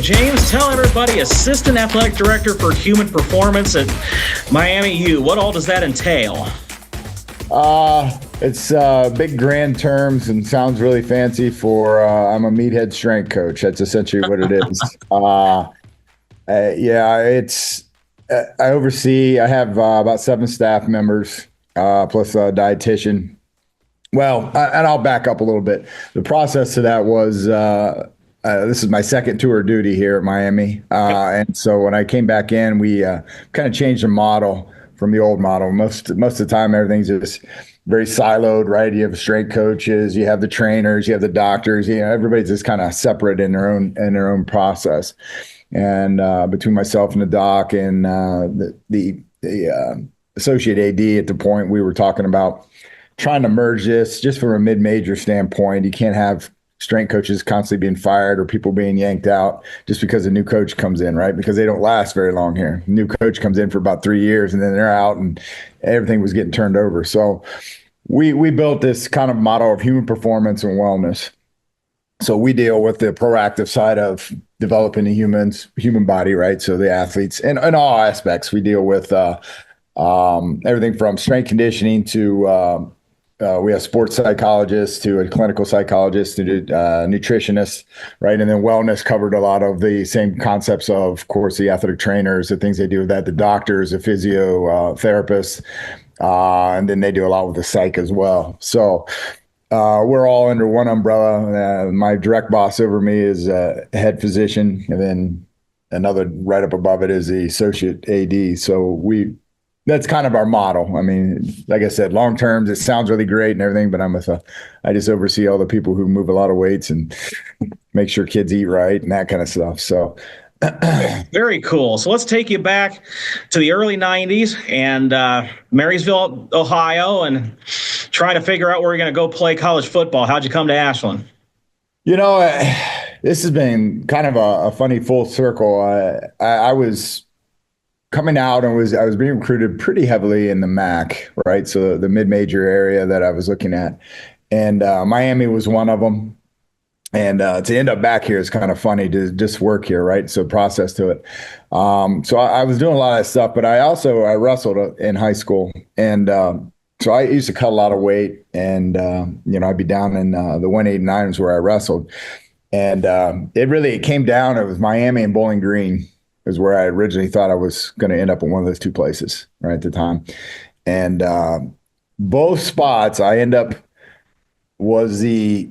James, tell everybody, Assistant Athletic Director for Human Performance at Miami U. What all does that entail? It's big grand terms and sounds really fancy for I'm a meathead strength coach. That's essentially what it is. I oversee, I have about 7 staff members, plus a dietitian. Well, and I'll back up a little bit. The process to that was, this is my second tour of duty here at Miami. And so when I came back in, we kind of changed the model from the old model. Most of the time, everything's just very siloed, right? You have strength coaches, you have the trainers, you have the doctors. Everybody's just kind of separate in their own process. And between myself and the doc and the associate AD at the point, we were talking about trying to merge this just from a mid-major standpoint. You can't have strength coaches constantly being fired or people being yanked out just because a new coach comes in, right? Because they don't last very long here. New coach comes in for about 3 years and then they're out and everything was getting turned over. So we built this kind of model of human performance and wellness. So we deal with the proactive side of developing the human body, right? So the athletes and all aspects. We deal with everything from strength conditioning to we have sports psychologists to a clinical psychologist to nutritionists, right? And then wellness covered a lot of the same concepts of course, the athletic trainers, the things they do with that, the doctors, the physiotherapists, and then they do a lot with the psych as well. So we're all under one umbrella. My direct boss over me is a head physician, and then another right up above it is the associate AD. So that's kind of our model. I mean, like I said, long terms, it sounds really great and everything, but I just oversee all the people who move a lot of weights and make sure kids eat right and that kind of stuff. So very cool. So let's take you back to the early 90s and Marysville, Ohio, and trying to figure out where you're going to go play college football. How'd you come to Ashland? This has been kind of a funny full circle. I was coming out and I was being recruited pretty heavily in the MAC, right? So the mid-major area that I was looking at. And Miami was one of them. And to end up back here is kind of funny to just work here, right? So process to it. So I was doing a lot of that stuff, but I wrestled in high school. And so I used to cut a lot of weight and, I'd be down in the 189s where I wrestled. And it came down, it was Miami and Bowling Green is where I originally thought I was going to end up in one of those two places right at the time. And both spots was the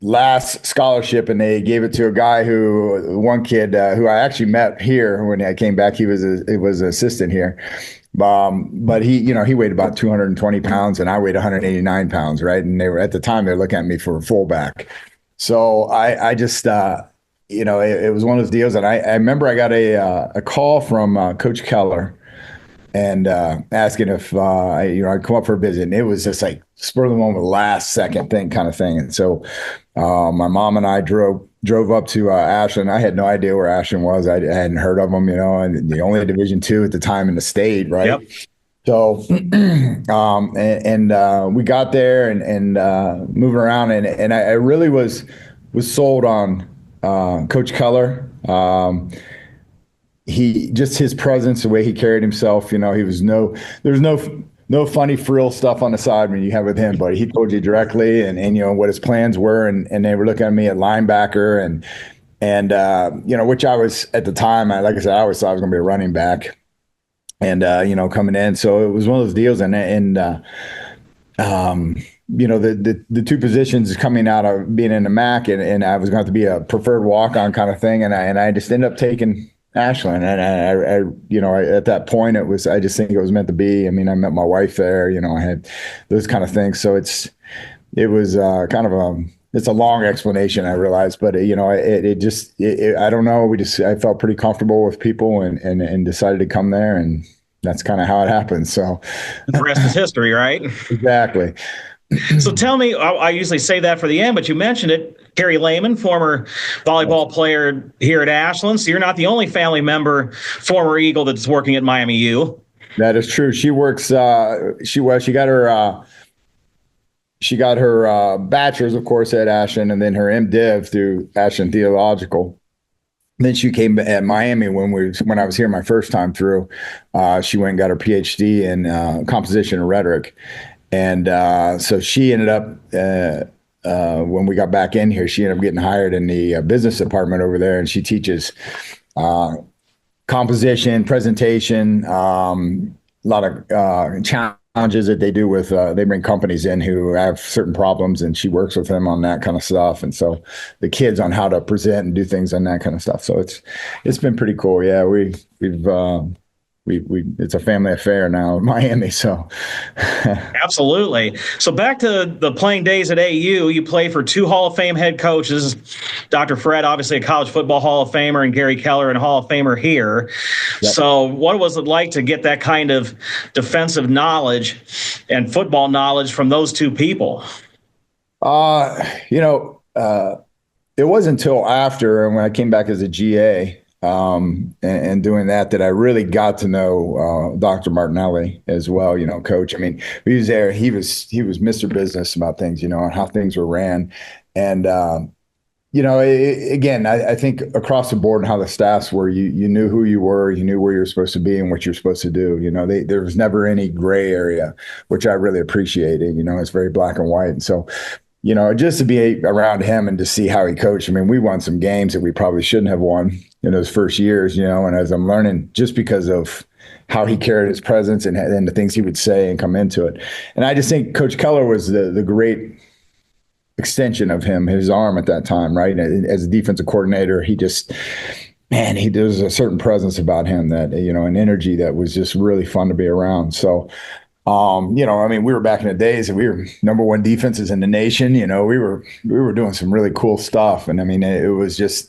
last scholarship, and they gave it to a guy one kid who I actually met here when I came back. He was an assistant here. But he weighed about 220 pounds and I weighed 189 pounds. Right. And at the time they were looking at me for a fullback. So I just, it was one of those deals. And I remember I got a call from Coach Keller and asking if I'd come up for a visit. And it was just like spur of the moment, last second kind of thing. And so my mom and I drove up to Ashland. I had no idea where Ashland was. I hadn't heard of them, and the only Division II at the time in the state, right? Yep. So, we got there and moving around, and I really was sold on Coach Keller. His presence, the way he carried himself, he was there's no funny frill stuff on the side when you have with him, but he told you directly and what his plans were. And they were looking at me at linebacker and which I was at the time, like I said, I always thought I was going to be a running back and, coming in. So it was one of those deals the two positions coming out of being in the MAC and I was going to have to be a preferred walk-on kind of thing. And I just ended up taking Ashland. And I at that point I just think it was meant to be. I mean, I met my wife there, I had those kind of things. So it's a long explanation, I realize, but I don't know. I felt pretty comfortable with people and decided to come there, and that's kind of how it happened. So the rest is history, right? Exactly. So tell me, I usually say that for the end, but you mentioned it. Carrie Lehman, former volleyball player here at Ashland. So you're not the only family member, former Eagle, that's working at Miami U. That is true. She works. She got her bachelor's, of course, at Ashland, and then her MDiv through Ashland Theological. Then she came at Miami when I was here my first time through. She went and got her PhD in composition and rhetoric, and so she ended up when we got back in here, she ended up getting hired in the business department over there, and she teaches composition, presentation, a lot of challenges that they do with they bring companies in who have certain problems, and she works with them on that kind of stuff. And so the kids on how to present and do things on that kind of stuff. So it's been pretty cool. Yeah, we've it's a family affair now in Miami. So Absolutely. So back to the playing days at AU, you play for two Hall of Fame head coaches, Dr. Fred, obviously a college football Hall of Famer, and Gary Keller, and Hall of Famer here. Yep. So what was it like to get that kind of defensive knowledge and football knowledge from those two people? It wasn't until after, when I came back as a GA, and doing that I really got to know Dr. Martinelli as well, coach. I mean, he was there. He was Mr. Business about things, and how things were ran. And, again, I think across the board and how the staffs were, you knew who you were, you knew where you were supposed to be and what you're supposed to do. There was never any gray area, which I really appreciated. It's very black and white. And so, just to be around him and to see how he coached. I mean, we won some games that we probably shouldn't have won in those first years, and as I'm learning, just because of how he carried his presence and the things he would say and come into it. And I just think Coach Keller was the great extension of him, his arm at that time, right? As a defensive coordinator, there was a certain presence about him that, an energy that was just really fun to be around. So, we were back in the days and we were number one defenses in the nation. We were doing some really cool stuff. And I mean, it was just,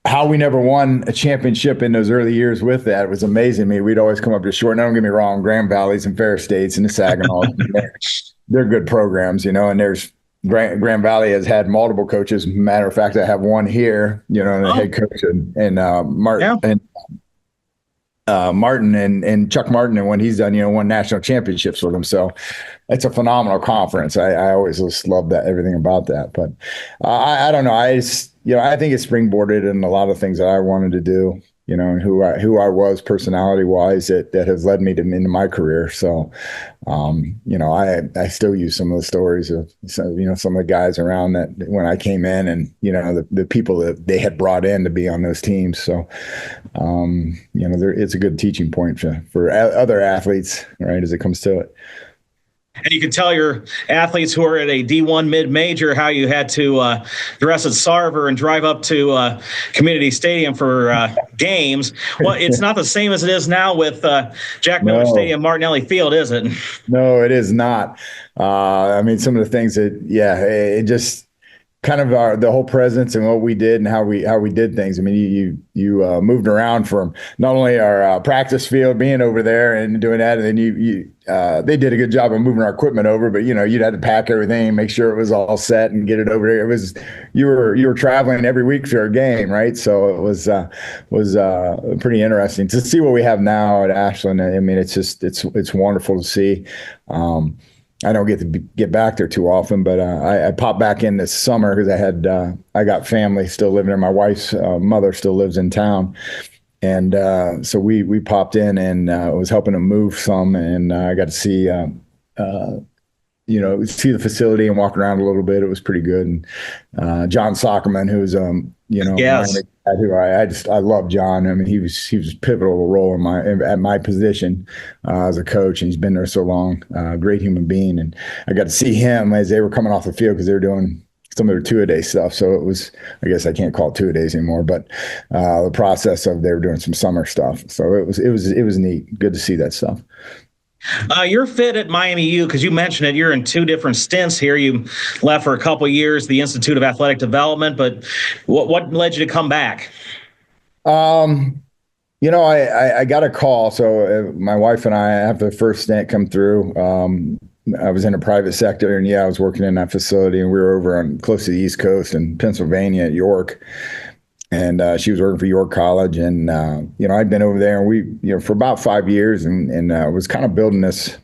how we never won a championship in those early years with that was amazing to me. We'd always come up to short. Now, don't get me wrong, Grand Valleys and Ferris States and the Saginaw, they're good programs, and there's Grand Valley has had multiple coaches. Matter of fact, I have one here, and the head coach and Martin. Yeah. Martin and Chuck Martin, and when he's done, won national championships with him. So it's a phenomenal conference. I always just love that, everything about that. But I don't know. I think it springboarded in a lot of things that I wanted to do, and who I was personality wise that has led me into my career. So, I still use some of the stories of, some of the guys around that when I came in and, the people that they had brought in to be on those teams. So, it's a good teaching point for other athletes, right, as it comes to it. And you can tell your athletes who are at a D1 mid-major how you had to dress at Sarver and drive up to Community Stadium for games. Well, it's not the same as it is now with Jack Miller Stadium, Martinelli Field, is it? No, it is not. Some of the things that, it just kind of the whole presence and what we did and how we did things. I mean, you moved around from not only our practice field, being over there and doing that, and then they did a good job of moving our equipment over, but you'd have to pack everything, make sure it was all set and get it over there. It was you were traveling every week for a game, right? So it was pretty interesting to see what we have now at Ashland. I mean, it's wonderful to see. I don't get to get back there too often, but I popped back in this summer because I got family still living there. My wife's mother still lives in town, and so we popped in and was helping them move some, and I got to see see the facility and walk around a little bit. It was pretty good. And John Sockerman, who's yes. I love John. I mean, he was a pivotal role at my position as a coach, and he's been there so long. Great human being, and I got to see him as they were coming off the field because they were doing some of their two-a-day stuff. So it was, I guess I can't call it two-a-days anymore, but the process of they were doing some summer stuff. So it was neat. Good to see that stuff. You're fit at Miami U because you mentioned it. You're in two different stints here. You left for a couple of years, the Institute of Athletic Development, but what led you to come back? I got a call. So my wife and I, after the first stint come through, I was in a private sector, and I was working in that facility, and we were over close to the East Coast in Pennsylvania at York. And she was working for York College, and I'd been over there, and we, for about 5 years, and was kind of building this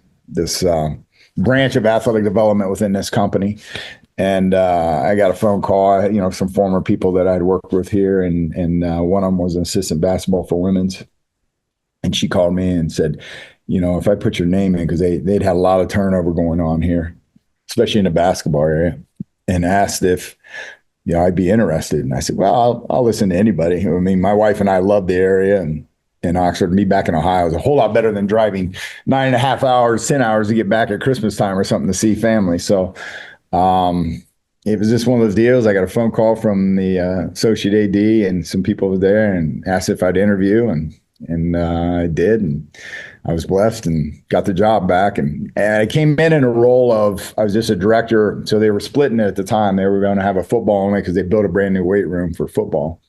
branch of athletic development within this company. And I got a phone call, some former people that I'd worked with here, and one of them was an assistant basketball for women's. And she called me and said, if I put your name in, because they'd had a lot of turnover going on here, especially in the basketball area, and asked if I'd be interested. And I said, well, I'll listen to anybody. I mean, my wife and I love the area, and in Oxford, me back in Ohio is a whole lot better than driving 9.5 hours, 10 hours to get back at Christmas time or something to see family. So it was just one of those deals. I got a phone call from the associate AD and some people over there and asked if I'd interview, and I did, and I was blessed and got the job back. And I came in a role of, I was just a director. So they were splitting it at the time. They were going to have a football only because they built a brand new weight room for football.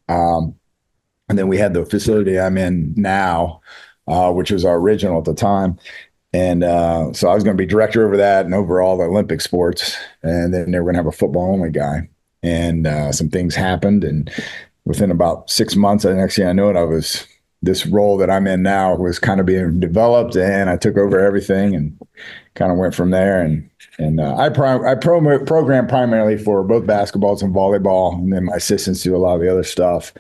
And then we had the facility I'm in now, which was our original at the time. And so I was going to be director over that and over all the Olympic sports. And then they were going to have a football only guy. And some things happened. And within about 6 months, the next thing I know it, this role that I'm in now was kind of being developed, and I took over everything and kind of went from there. And I program primarily for both basketballs and volleyball, and then my assistants do a lot of the other stuff.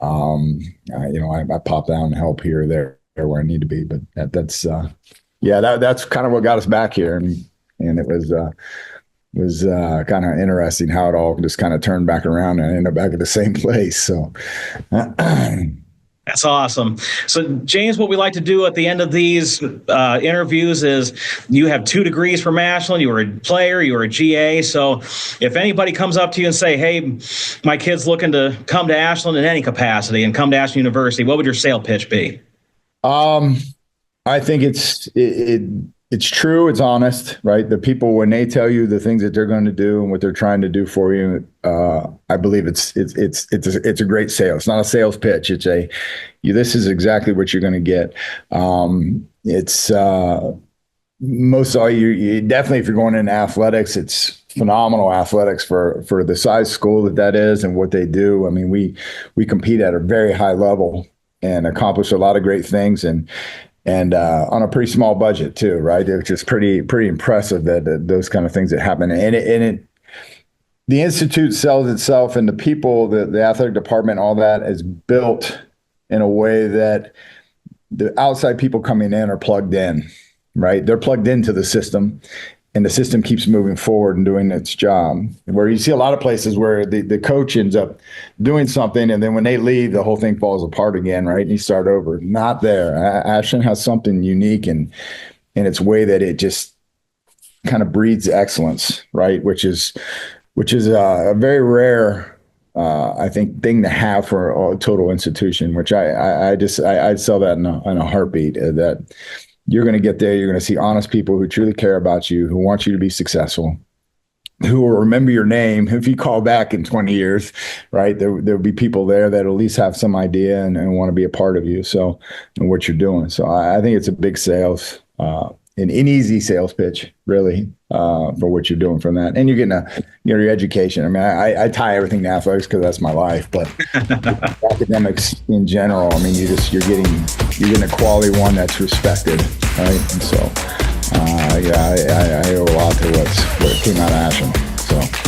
I pop down and help here or there where I need to be, but that's kind of what got us back here, and it was kind of interesting how it all just kind of turned back around and I ended up back at the same place. So. That's awesome. So, James, what we like to do at the end of these interviews is you have 2 degrees from Ashland. You were a player. You were a GA. So if anybody comes up to you and say, hey, my kid's looking to come to Ashland in any capacity and come to Ashland University, what would your sale pitch be? I think it's true. It's honest, right? The people, when they tell you the things that they're going to do and what they're trying to do for you, I believe it's a great sale. It's not a sales pitch. It's this is exactly what you're going to get. It's most all you definitely, if you're going into athletics, it's phenomenal athletics for the size school that is and what they do. I mean, we compete at a very high level and accomplish a lot of great things, and on a pretty small budget too, right? It's just pretty impressive that those kind of things that happen. And the institute sells itself, and the people, the athletic department, all that is built in a way that the outside people coming in are plugged in, right? They're plugged into the system, and the system keeps moving forward and doing its job. Where you see a lot of places where the coach ends up doing something, and then when they leave, the whole thing falls apart again, right? And you start over. Not there. Ashland has something unique in its way that it just kind of breeds excellence, right? Which is a very rare, I think, thing to have for a total institution. Which I'd sell that in a heartbeat. That you're going to get there. You're going to see honest people who truly care about you, who want you to be successful, who will remember your name if you call back in 20 years, right? There'll be people there that at least have some idea and want to be a part of you. So, and what you're doing. So I think it's a big sales, an easy sales pitch, really, for what you're doing from that. And you're getting your education. I mean, I tie everything to athletics because that's my life, but academics in general, I mean, you're getting a quality one that's respected, right? And so, I owe a lot to what came out of Ashland. So.